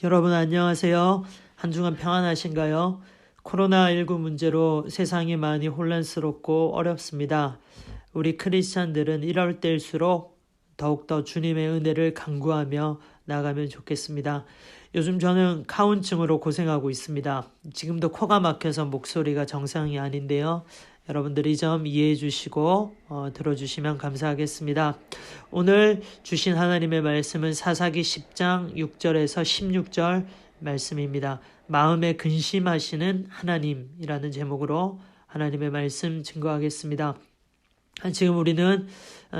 여러분 안녕하세요. 한 주간 평안하신가요? 코로나19 문제로 세상이 많이 혼란스럽고 어렵습니다. 우리 크리스찬들은 이럴 때일수록 더욱더 주님의 은혜를 간구하며 나가면 좋겠습니다. 요즘 저는 가운증으로 고생하고 있습니다. 지금도 코가 막혀서 목소리가 정상이 아닌데요. 여러분들 이 점 이해해 주시고 들어주시면 감사하겠습니다. 오늘 주신 하나님의 말씀은 사사기 10장 6절에서 16절 말씀입니다. 마음에 근심하시는 하나님이라는 제목으로 하나님의 말씀 증거하겠습니다. 지금 우리는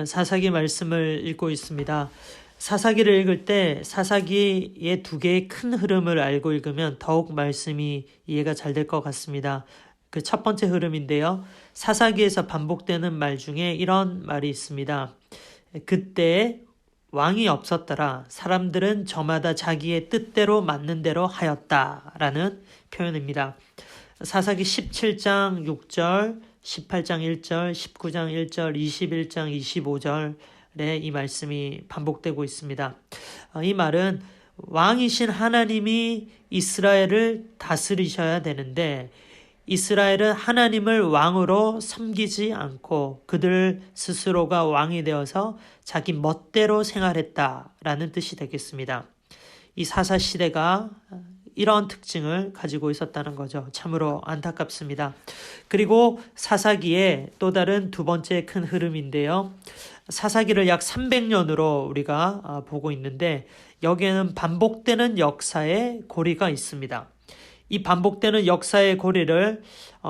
사사기 말씀을 읽고 있습니다. 사사기를 읽을 때 사사기의 두 개의 큰 흐름을 알고 읽으면 더욱 말씀이 이해가 잘 될 것 같습니다. 그 첫 번째 흐름인데요. 사사기에서 반복되는 말 중에 이런 말이 있습니다. 그때 왕이 없었더라. 사람들은 저마다 자기의 뜻대로 맞는 대로 하였다라는 표현입니다. 사사기 17장 6절, 18장 1절, 19장 1절, 21장 25절에 이 말씀이 반복되고 있습니다. 이 말은 왕이신 하나님이 이스라엘을 다스리셔야 되는데 이스라엘은 하나님을 왕으로 섬기지 않고 그들 스스로가 왕이 되어서 자기 멋대로 생활했다라는 뜻이 되겠습니다. 이 사사시대가 이런 특징을 가지고 있었다는 거죠. 참으로 안타깝습니다. 그리고 사사기의 또 다른 두 번째 큰 흐름인데요. 사사기를 약 300년으로 우리가 보고 있는데 여기에는 반복되는 역사의 고리가 있습니다. 이 반복되는 역사의 고리를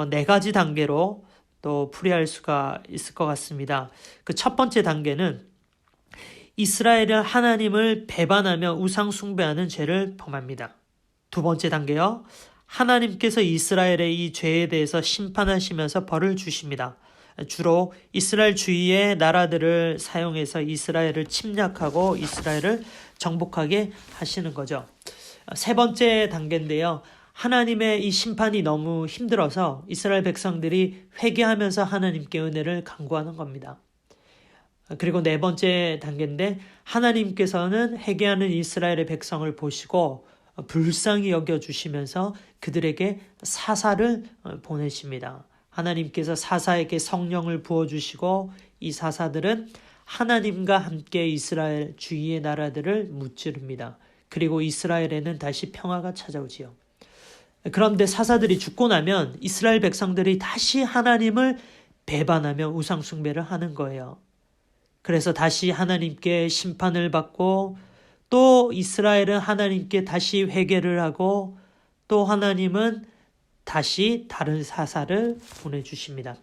네 가지 단계로 또 풀이할 수가 있을 것 같습니다. 그 첫 번째 단계는 이스라엘은 하나님을 배반하며 우상 숭배하는 죄를 범합니다. 두 번째 단계요. 하나님께서 이스라엘의 이 죄에 대해서 심판하시면서 벌을 주십니다. 주로 이스라엘 주위의 나라들을 사용해서 이스라엘을 침략하고 이스라엘을 정복하게 하시는 거죠. 세 번째 단계인데요. 하나님의 이 심판이 너무 힘들어서 이스라엘 백성들이 회개하면서 하나님께 은혜를 간구하는 겁니다. 그리고 네 번째 단계인데 하나님께서는 회개하는 이스라엘의 백성을 보시고 불쌍히 여겨주시면서 그들에게 사사를 보내십니다. 하나님께서 사사에게 성령을 부어주시고 이 사사들은 하나님과 함께 이스라엘 주위의 나라들을 무찌릅니다. 그리고 이스라엘에는 다시 평화가 찾아오지요. 그런데 사사들이 죽고 나면 이스라엘 백성들이 다시 하나님을 배반하며 우상 숭배를 하는 거예요. 그래서 다시 하나님께 심판을 받고 또 이스라엘은 하나님께 다시 회개를 하고 또 하나님은 다시 다른 사사를 보내주십니다.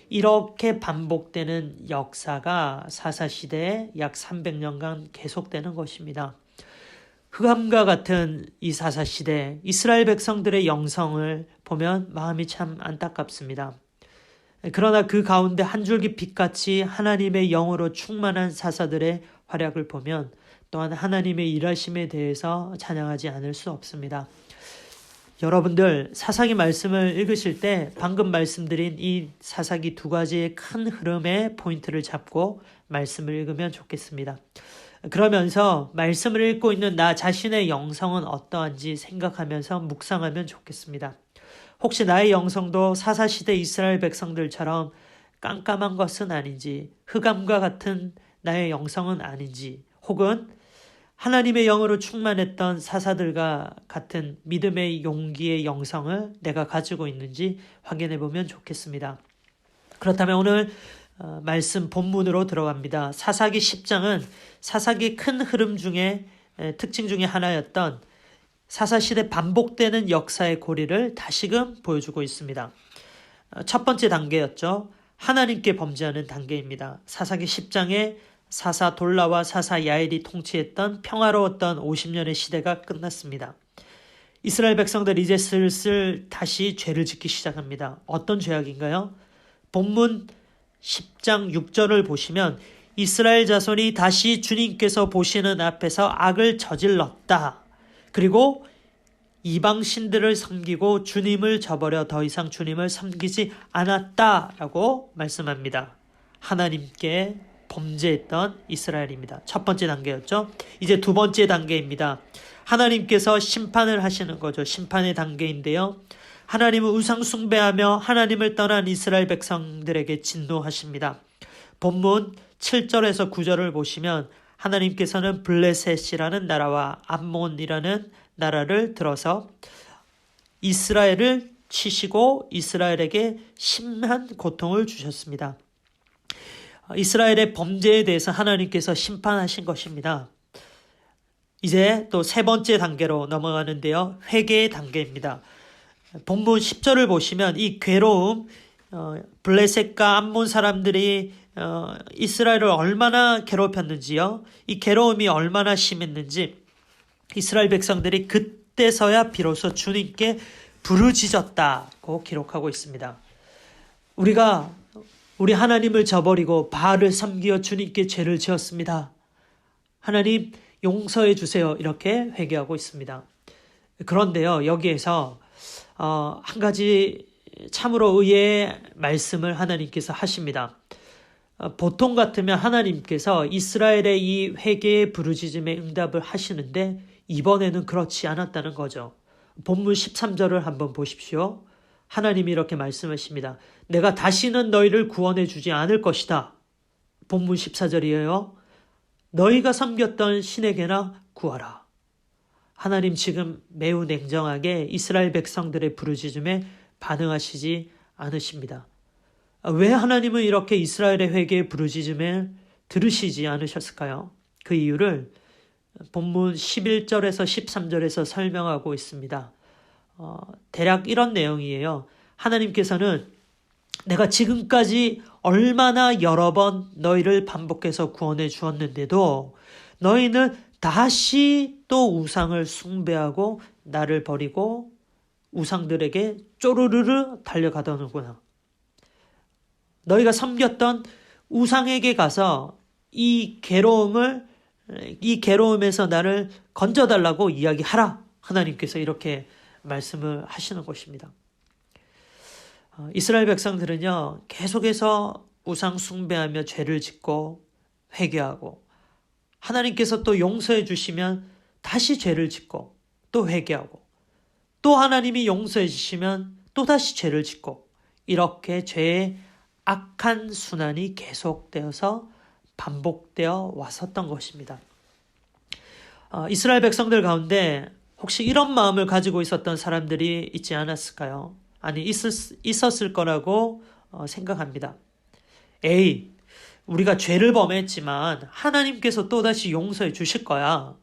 이렇게 반복되는 역사가 사사시대에 약 300년간 계속되는 것입니다. 흑암과 같은 이 사사시대 이스라엘 백성들의 영성을 보면 마음이 참 안타깝습니다. 그러나 그 가운데 한 줄기 빛같이 하나님의 영으로 충만한 사사들의 활약을 보면 또한 하나님의 일하심에 대해서 찬양하지 않을 수 없습니다. 여러분들 사사기 말씀을 읽으실 때 방금 말씀드린 이 사사기 두 가지의 큰 흐름의 포인트를 잡고 말씀을 읽으면 좋겠습니다. 그러면서 말씀을 읽고 있는 나 자신의 영성은 어떠한지 생각하면서 묵상하면 좋겠습니다. 혹시 나의 영성도 사사시대 이스라엘 백성들처럼 깜깜한 것은 아닌지, 흑암과 같은 나의 영성은 아닌지, 혹은 하나님의 영으로 충만했던 사사들과 같은 믿음의 용기의 영성을 내가 가지고 있는지 확인해 보면 좋겠습니다. 그렇다면 오늘 말씀 본문으로 들어갑니다. 사사기 10장은 사사기 큰 흐름 중에 특징 중에 하나였던 사사시대 반복되는 역사의 고리를 다시금 보여주고 있습니다. 첫 번째 단계였죠. 하나님께 범죄하는 단계입니다. 사사기 10장에 사사 돌라와 사사 야엘이 통치했던 평화로웠던 50년의 시대가 끝났습니다. 이스라엘 백성들 이제 슬슬 다시 죄를 짓기 시작합니다. 어떤 죄악인가요? 본문 10장 6절을 보시면 이스라엘 자손이 다시 주님께서 보시는 앞에서 악을 저질렀다. 그리고 이방 신들을 섬기고 주님을 저버려 더 이상 주님을 섬기지 않았다라고 말씀합니다. 하나님께 범죄했던 이스라엘입니다. 첫 번째 단계였죠. 이제 두 번째 단계입니다. 하나님께서 심판을 하시는 거죠. 심판의 단계인데요. 하나님은 우상 숭배하며 하나님을 떠난 이스라엘 백성들에게 진노하십니다. 본문 7절에서 9절을 보시면 하나님께서는 블레셋이라는 나라와 암몬이라는 나라를 들어서 이스라엘을 치시고 이스라엘에게 심한 고통을 주셨습니다. 이스라엘의 범죄에 대해서 하나님께서 심판하신 것입니다. 이제 또 세 번째 단계로 넘어가는데요. 회개의 단계입니다. 본문 10절을 보시면 이 괴로움, 블레셋과 암몬 사람들이 이스라엘을 얼마나 괴롭혔는지요. 이 괴로움이 얼마나 심했는지 이스라엘 백성들이 그때서야 비로소 주님께 부르짖었다고 기록하고 있습니다. 우리 하나님을 저버리고 바알을 섬기어 주님께 죄를 지었습니다. 하나님 용서해 주세요. 이렇게 회개하고 있습니다. 그런데요, 여기에서 한 가지 참으로 의외의 말씀을 하나님께서 하십니다. 보통 같으면 하나님께서 이스라엘의 이 회개의 부르짖음에 응답을 하시는데 이번에는 그렇지 않았다는 거죠. 본문 13절을 한번 보십시오. 하나님이 이렇게 말씀하십니다. 내가 다시는 너희를 구원해 주지 않을 것이다. 본문 14절이에요. 너희가 섬겼던 신에게나 구하라. 하나님 지금 매우 냉정하게 이스라엘 백성들의 부르짖음에 반응하시지 않으십니다. 왜 하나님은 이렇게 이스라엘의 회개의 부르짖음을 들으시지 않으셨을까요? 그 이유를 본문 11절에서 13절에서 설명하고 있습니다. 대략 이런 내용이에요. 하나님께서는 내가 지금까지 얼마나 여러 번 너희를 반복해서 구원해 주었는데도 너희는 다시 또 우상을 숭배하고 나를 버리고 우상들에게 쪼르르르 달려가더는구나. 너희가 섬겼던 우상에게 가서 이 괴로움에서 나를 건져달라고 이야기하라. 하나님께서 이렇게 말씀을 하시는 것입니다. 이스라엘 백성들은요, 계속해서 우상 숭배하며 죄를 짓고 회개하고 하나님께서 또 용서해 주시면 다시 죄를 짓고 또 회개하고 또 하나님이 용서해 주시면 또 다시 죄를 짓고 이렇게 죄의 악한 순환이 계속되어서 반복되어 왔었던 것입니다. 이스라엘 백성들 가운데 혹시 이런 마음을 가지고 있었던 사람들이 있지 않았을까요? 아니, 있었을 거라고 생각합니다. 우리가 죄를 범했지만 하나님께서 또다시 용서해 주실 거야.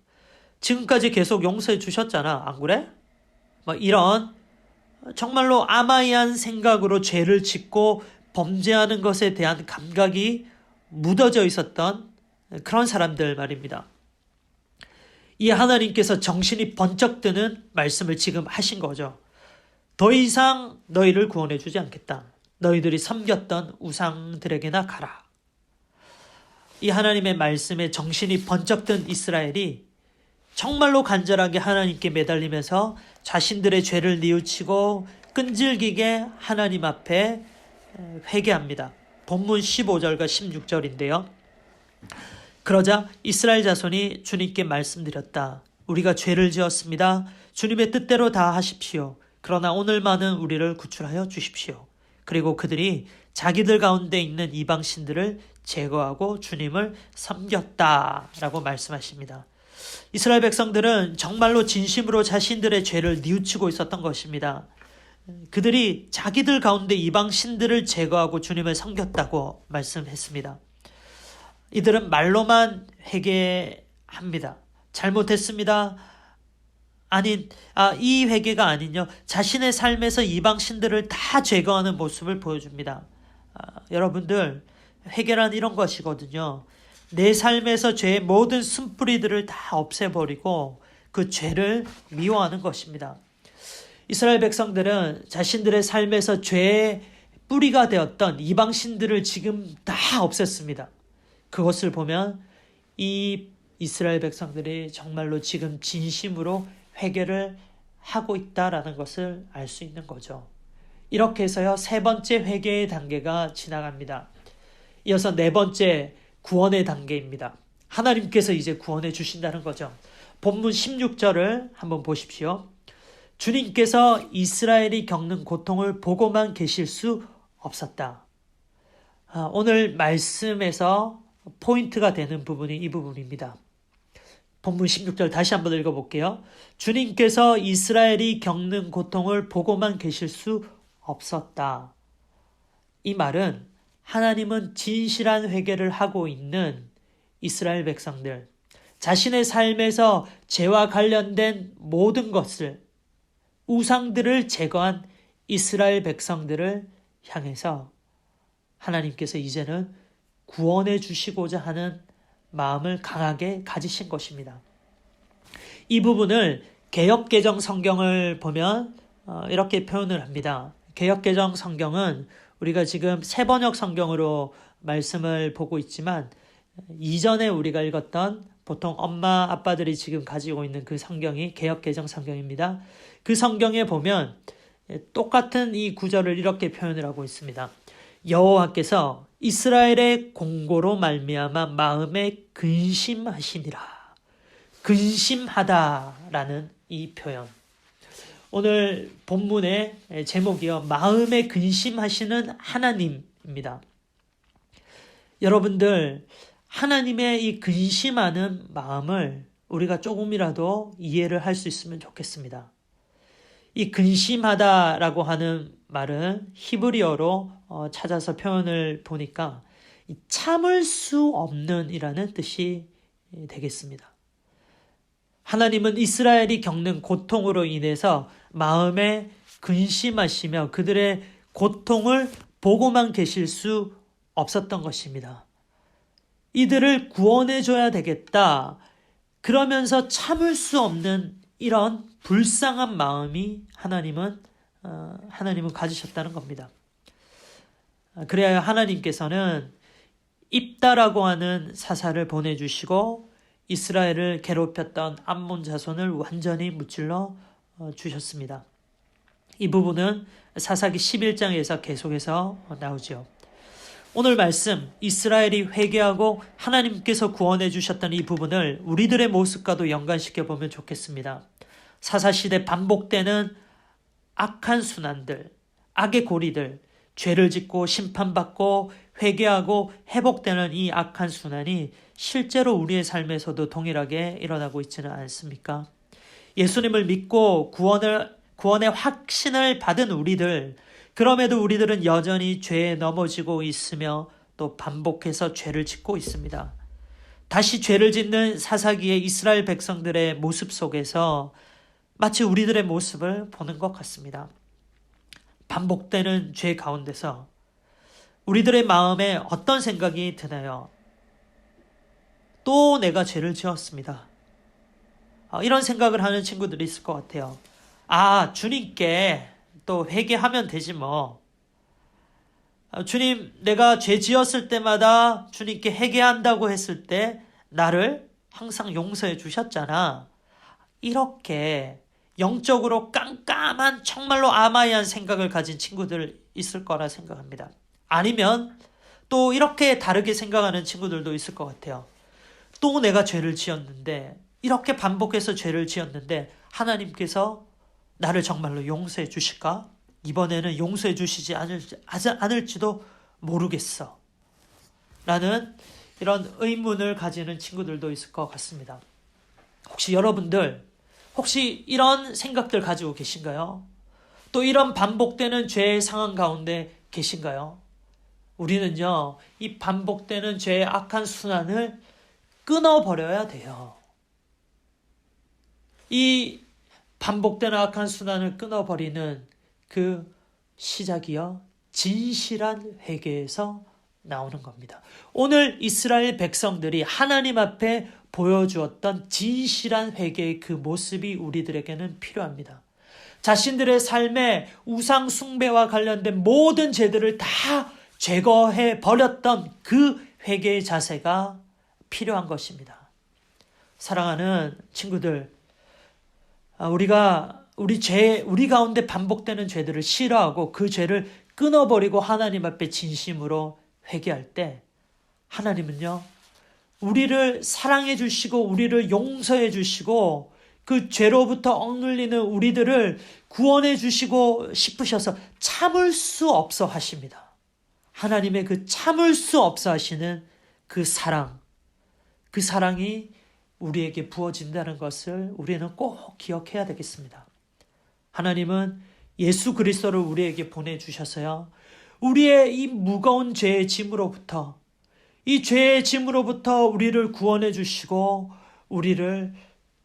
지금까지 계속 용서해 주셨잖아. 안 그래? 이런 정말로 아마이한 생각으로 죄를 짓고 범죄하는 것에 대한 감각이 묻어져 있었던 그런 사람들 말입니다. 이 하나님께서 정신이 번쩍 드는 말씀을 지금 하신 거죠. 더 이상 너희를 구원해 주지 않겠다. 너희들이 섬겼던 우상들에게나 가라. 이 하나님의 말씀에 정신이 번쩍 든 이스라엘이 정말로 간절하게 하나님께 매달리면서 자신들의 죄를 뉘우치고 끈질기게 하나님 앞에 회개합니다. 본문 15절과 16절인데요. 그러자 이스라엘 자손이 주님께 말씀드렸다. 우리가 죄를 지었습니다. 주님의 뜻대로 다 하십시오. 그러나 오늘만은 우리를 구출하여 주십시오. 그리고 그들이 자기들 가운데 있는 이방신들을 제거하고 주님을 섬겼다라고 말씀하십니다. 이스라엘 백성들은 정말로 진심으로 자신들의 죄를 뉘우치고 있었던 것입니다. 그들이 자기들 가운데 이방신들을 제거하고 주님을 섬겼다고 말씀했습니다. 이들은 말로만 회개합니다. 잘못했습니다. 이 회개가 아닌요. 자신의 삶에서 이방신들을 다 제거하는 모습을 보여줍니다. 여러분들, 회개란 이런 것이거든요. 내 삶에서 죄의 모든 쓴뿌리들을 다 없애버리고 그 죄를 미워하는 것입니다. 이스라엘 백성들은 자신들의 삶에서 죄의 뿌리가 되었던 이방신들을 지금 다 없앴습니다. 그것을 보면 이 이스라엘 백성들이 정말로 지금 진심으로 회개를 하고 있다라는 것을 알 수 있는 거죠. 이렇게 해서요, 세 번째 회개의 단계가 지나갑니다. 이어서 네 번째 구원의 단계입니다. 하나님께서 이제 구원해 주신다는 거죠. 본문 16절을 한번 보십시오. 주님께서 이스라엘이 겪는 고통을 보고만 계실 수 없었다. 오늘 말씀에서 포인트가 되는 부분이 이 부분입니다. 본문 16절 다시 한번 읽어볼게요. 주님께서 이스라엘이 겪는 고통을 보고만 계실 수 없었다. 이 말은 하나님은 진실한 회개를 하고 있는 이스라엘 백성들, 자신의 삶에서 죄와 관련된 모든 것을, 우상들을 제거한 이스라엘 백성들을 향해서 하나님께서 이제는 구원해 주시고자 하는 마음을 강하게 가지신 것입니다. 이 부분을 개역개정 성경을 보면 이렇게 표현을 합니다. 개역개정 성경은 우리가 지금 새번역 성경으로 말씀을 보고 있지만 이전에 우리가 읽었던 보통 엄마 아빠들이 지금 가지고 있는 그 성경이 개역개정 성경입니다. 그 성경에 보면 똑같은 이 구절을 이렇게 표현을 하고 있습니다. 여호와께서 이스라엘의 공고로 말미암아 마음에 근심하심이라. 근심하다라는 이 표현. 오늘 본문의 제목이요. 마음에 근심하시는 하나님입니다. 여러분들, 하나님의 이 근심하는 마음을 우리가 조금이라도 이해를 할 수 있으면 좋겠습니다. 이 근심하다라고 하는 말은 히브리어로 찾아서 표현을 보니까 참을 수 없는 이라는 뜻이 되겠습니다. 하나님은 이스라엘이 겪는 고통으로 인해서 마음에 근심하시며 그들의 고통을 보고만 계실 수 없었던 것입니다. 이들을 구원해줘야 되겠다. 그러면서 참을 수 없는 이런 불쌍한 마음이 하나님은 가지셨다는 겁니다. 그래야 하나님께서는 입다라고 하는 사사를 보내주시고 이스라엘을 괴롭혔던 암몬 자손을 완전히 무찔러 주셨습니다. 이 부분은 사사기 11장에서 계속해서 나오죠. 오늘 말씀 이스라엘이 회개하고 하나님께서 구원해 주셨던 이 부분을 우리들의 모습과도 연관시켜 보면 좋겠습니다. 사사시대 반복되는 악한 순환들, 악의 고리들, 죄를 짓고 심판받고 회개하고 회복되는 이 악한 순환이 실제로 우리의 삶에서도 동일하게 일어나고 있지는 않습니까? 예수님을 믿고 구원의 확신을 받은 우리들, 그럼에도 우리들은 여전히 죄에 넘어지고 있으며 또 반복해서 죄를 짓고 있습니다. 다시 죄를 짓는 사사기의 이스라엘 백성들의 모습 속에서 마치 우리들의 모습을 보는 것 같습니다. 반복되는 죄 가운데서 우리들의 마음에 어떤 생각이 드나요? 또 내가 죄를 지었습니다. 이런 생각을 하는 친구들이 있을 것 같아요. 주님께 또 회개하면 되지 뭐. 주님, 내가 죄 지었을 때마다 주님께 회개한다고 했을 때 나를 항상 용서해 주셨잖아. 이렇게 영적으로 깜깜한 정말로 아마이한 생각을 가진 친구들 있을 거라 생각합니다. 아니면 또 이렇게 다르게 생각하는 친구들도 있을 것 같아요. 또 내가 죄를 지었는데, 이렇게 반복해서 죄를 지었는데 하나님께서 나를 정말로 용서해 주실까? 이번에는 용서해 주시지 않을지도 모르겠어. 라는 이런 의문을 가지는 친구들도 있을 것 같습니다. 혹시 여러분들 이런 생각들 가지고 계신가요? 또 이런 반복되는 죄의 상황 가운데 계신가요? 우리는요, 이 반복되는 죄의 악한 순환을 끊어버려야 돼요. 이 반복되는 악한 순환을 끊어버리는 그 시작이요, 진실한 회개에서 나오는 겁니다. 오늘 이스라엘 백성들이 하나님 앞에 보여주었던 진실한 회개의 그 모습이 우리들에게는 필요합니다. 자신들의 삶에 우상 숭배와 관련된 모든 죄들을 다 제거해 버렸던 그 회개의 자세가 필요한 것입니다. 사랑하는 친구들, 우리 가운데 반복되는 죄들을 싫어하고 그 죄를 끊어버리고 하나님 앞에 진심으로 회개할 때 하나님은요, 우리를 사랑해 주시고 우리를 용서해 주시고 그 죄로부터 억눌리는 우리들을 구원해 주시고 싶으셔서 참을 수 없어 하십니다. 하나님의 그 참을 수 없어 하시는 그 사랑이 우리에게 부어진다는 것을 우리는 꼭 기억해야 되겠습니다. 하나님은 예수 그리스도를 우리에게 보내주셔서요, 우리의 이 무거운 죄의 짐으로부터, 이 죄의 짐으로부터 우리를 구원해 주시고 우리를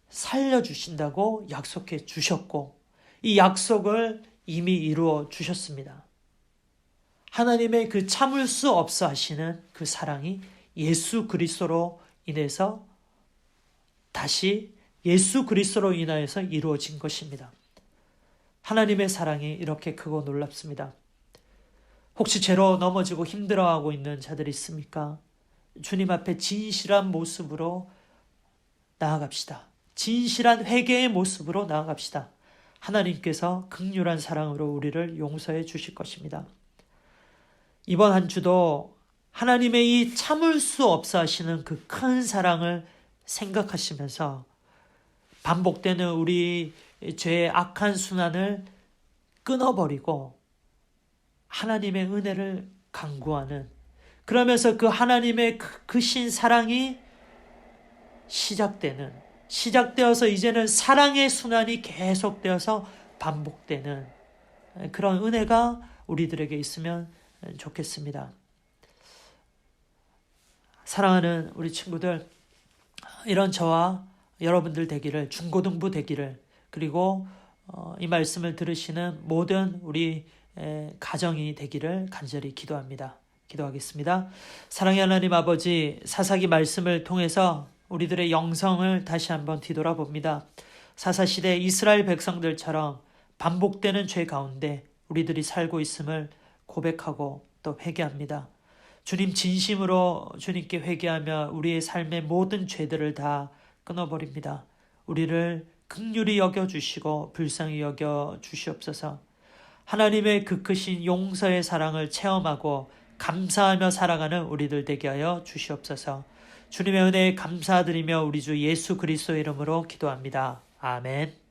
살려주신다고 약속해 주셨고, 이 약속을 이미 이루어 주셨습니다. 하나님의 그 참을 수 없어 하시는 그 사랑이 예수 그리스도로 인해서 다시 예수 그리스도로 인하여서 이루어진 것입니다. 하나님의 사랑이 이렇게 크고 놀랍습니다. 혹시 죄로 넘어지고 힘들어하고 있는 자들이 있습니까? 주님 앞에 진실한 모습으로 나아갑시다. 진실한 회개의 모습으로 나아갑시다. 하나님께서 긍휼한 사랑으로 우리를 용서해 주실 것입니다. 이번 한 주도 하나님의 이 참을 수 없어 하시는 그 큰 사랑을 생각하시면서 반복되는 우리 죄의 악한 순환을 끊어버리고 하나님의 은혜를 간구하는, 그러면서 그 하나님의 크신 사랑이 시작되어서 이제는 사랑의 순환이 계속되어서 반복되는 그런 은혜가 우리들에게 있으면 좋겠습니다. 사랑하는 우리 친구들, 이런 저와 여러분들 되기를, 중고등부 되기를, 그리고 이 말씀을 들으시는 모든 우리 가정이 되기를 간절히 기도합니다. 기도하겠습니다. 사랑의 하나님 아버지, 사사기 말씀을 통해서 우리들의 영성을 다시 한번 뒤돌아봅니다. 사사시대 이스라엘 백성들처럼 반복되는 죄 가운데 우리들이 살고 있음을 고백하고 또 회개합니다. 주님, 진심으로 주님께 회개하며 우리의 삶의 모든 죄들을 다 끊어버립니다. 우리를 긍휼히 여겨주시고 불쌍히 여겨주시옵소서. 하나님의 그 크신 용서의 사랑을 체험하고 감사하며 살아가는 우리들 되게 하여 주시옵소서. 주님의 은혜에 감사드리며 우리 주 예수 그리스도의 이름으로 기도합니다. 아멘.